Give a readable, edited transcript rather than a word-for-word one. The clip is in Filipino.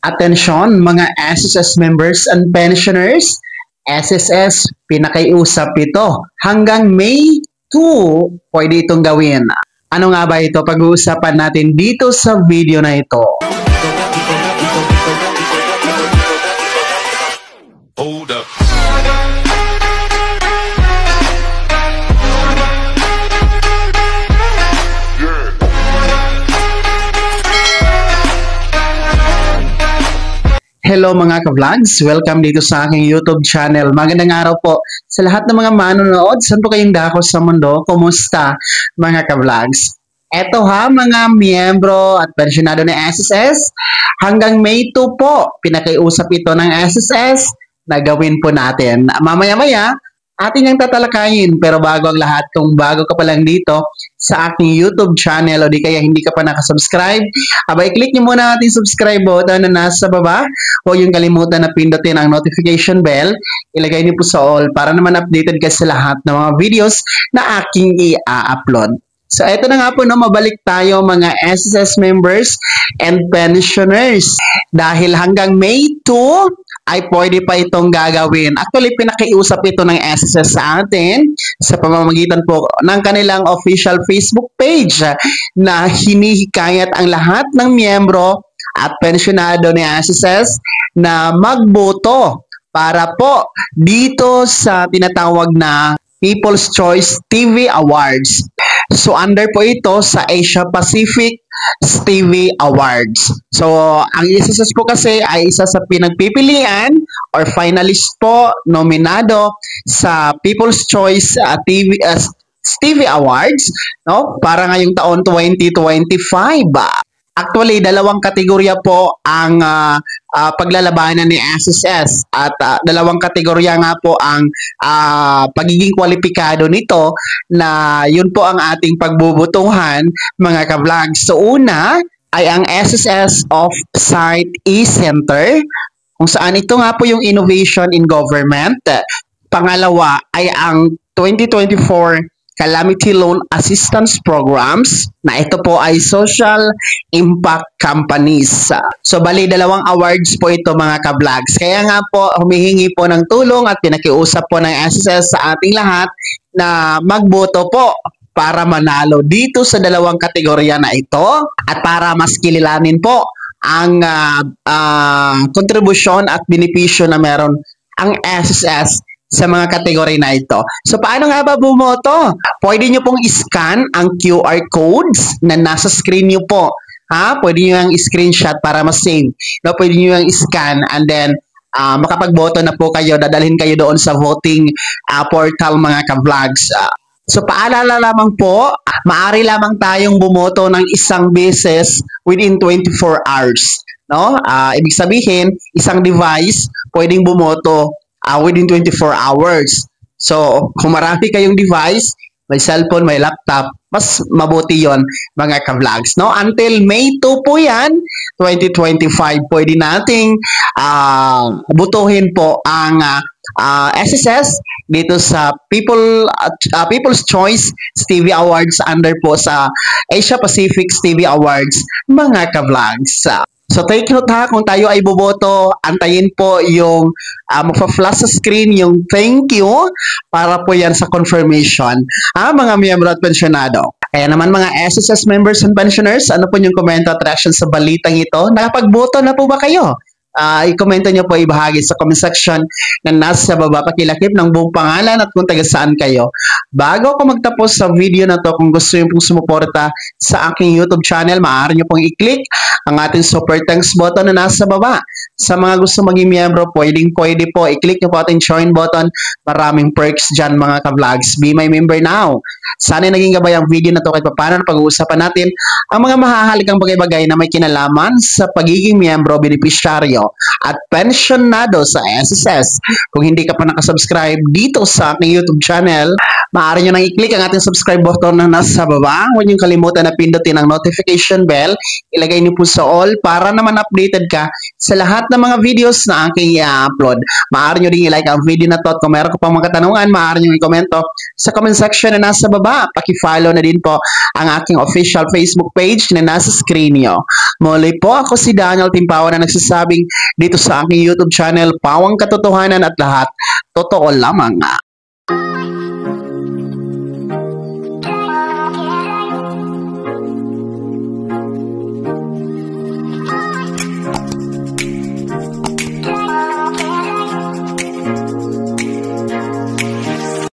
Atensyon mga SSS members and pensioners, SSS pinakaiusap ito. Hanggang May 2, pwede itong gawin. Ano nga ba ito? Pag-uusapan natin dito sa video na ito. Hold up. Hello mga ka-vlogs! Welcome dito sa aking YouTube channel. Magandang araw po sa lahat ng mga manonood. Saan po kayong dako sa mundo? Kumusta mga ka-vlogs? Eto ha mga miyembro at pensyonado ng SSS. Hanggang May 2 po, pinakaiusap ito ng SSS na gawin po natin. Mamaya-maya, atin yung tatalakayin. Pero bago ang lahat, kung bago ka pa lang dito sa aking YouTube channel o di kaya hindi ka pa nakasubscribe, abay click nyo muna ating subscribe button na nasa baba. Huwag yung kalimutan na pindutin ang notification bell. Ilagay niyo po sa all para naman updated ka sa lahat ng mga videos na aking i-upload. So, ito na nga po, no, mabalik tayo mga SSS members and pensioners. Dahil hanggang May 2, ay pwede pa itong gagawin. Actually, pinakiusap ito ng SSS sa atin sa pamamagitan po ng kanilang official Facebook page na hinihikayat ang lahat ng miyembro at pensyonado ni SSS na magboto para po dito sa tinatawag na People's Choice TV Awards. So, under po ito sa Asia Pacific TV Awards. So, ang SSS po kasi ay isa sa pinagpipilian or finalist po, nominado sa People's Choice TV Awards, no? Para ngayong taon 2025. Actually, dalawang kategorya po ang paglalabanan ni SSS at dalawang kategorya nga po ang pagiging kwalipikado nito na yun po ang ating pagbubutuhan mga ka-vlogs. So una ay ang SSS Off-Site E-Center kung saan ito nga po yung Innovation in Government. Pangalawa ay ang 2024 Calamity Loan Assistance Programs na ito po ay Social Impact Companies. So, bali, dalawang awards po ito mga ka-vlogs. Kaya nga po, humihingi po ng tulong at pinakiusap po ng SSS sa ating lahat na magboto po para manalo dito sa dalawang kategorya na ito at para mas kililanin po ang kontribusyon at benepisyo na meron ang SSS sa mga kategory na ito. So, paano nga ba bumoto? Pwede nyo pong i-scan ang QR codes na nasa screen nyo po. Pwede nyo yung screenshot para ma-save. No, pwede nyo yung i-scan and then makapagboto na po kayo. Dadalhin kayo doon sa voting portal mga ka-vlogs. So, paalala lamang po, maaari lamang tayong bumoto ng isang beses within 24 hours. No? Ibig sabihin, isang device pwedeng bumoto within 24 hours. So, kung marami kayong device, may cellphone, may laptop, mas mabuti yon mga ka-vlogs. No? Until May 2 po yan, 2025, pwede nating butuhin po ang SSS dito sa People's Choice TV Awards under po sa Asia Pacific TV Awards mga ka-vlogs. So, take note ha, kung tayo ay boboto, antayin po yung magpa-flash sa screen yung thank you para po yan sa confirmation. Mga miyembro at pensyonado. Kaya naman mga SSS members and pensioners, ano po yung komento at reaction sa balitang ito? Nakapagboto na po ba kayo? I-komento nyo po, ibahagi sa comment section na nasa baba. Pakilakip ng buong pangalan at kung taga saan kayo. Bago ako magtapos sa video na to, kung gusto nyo pong sumuporta sa aking YouTube channel, maaari nyo pong i-click ang ating super thanks button na nasa baba. Sa mga gusto maging miyembro, pwede po. I-click nyo po ating join button. Maraming perks dyan mga ka-vlogs. Be my member now. Sana naging gabay ang video na to kahit paano na pag-uusapan natin ang mga mahahalagang bagay-bagay na may kinalaman sa pagiging miyembro, benepisyaryo at pensyonado sa SSS. Kung hindi ka pa nakasubscribe dito sa aking YouTube channel, maaari nyo nang i-click ang ating subscribe button na nasa baba. Huwag nyo kalimutan na pindutin ang notification bell. Ilagay nyo po sa all para naman updated ka sa lahat lahat ng mga videos na aking i-upload. Maaari nyo din i-like ang video na to at kung meron ko pang mga katanungan, maaari nyo i-komento sa comment section na nasa baba. Paki-follow na din po ang aking official Facebook page na nasa screen nyo. Muli po ako si Daniel Timpawan na nagsasabing dito sa aking YouTube channel, Pawang Katotohanan at lahat totoo lamang.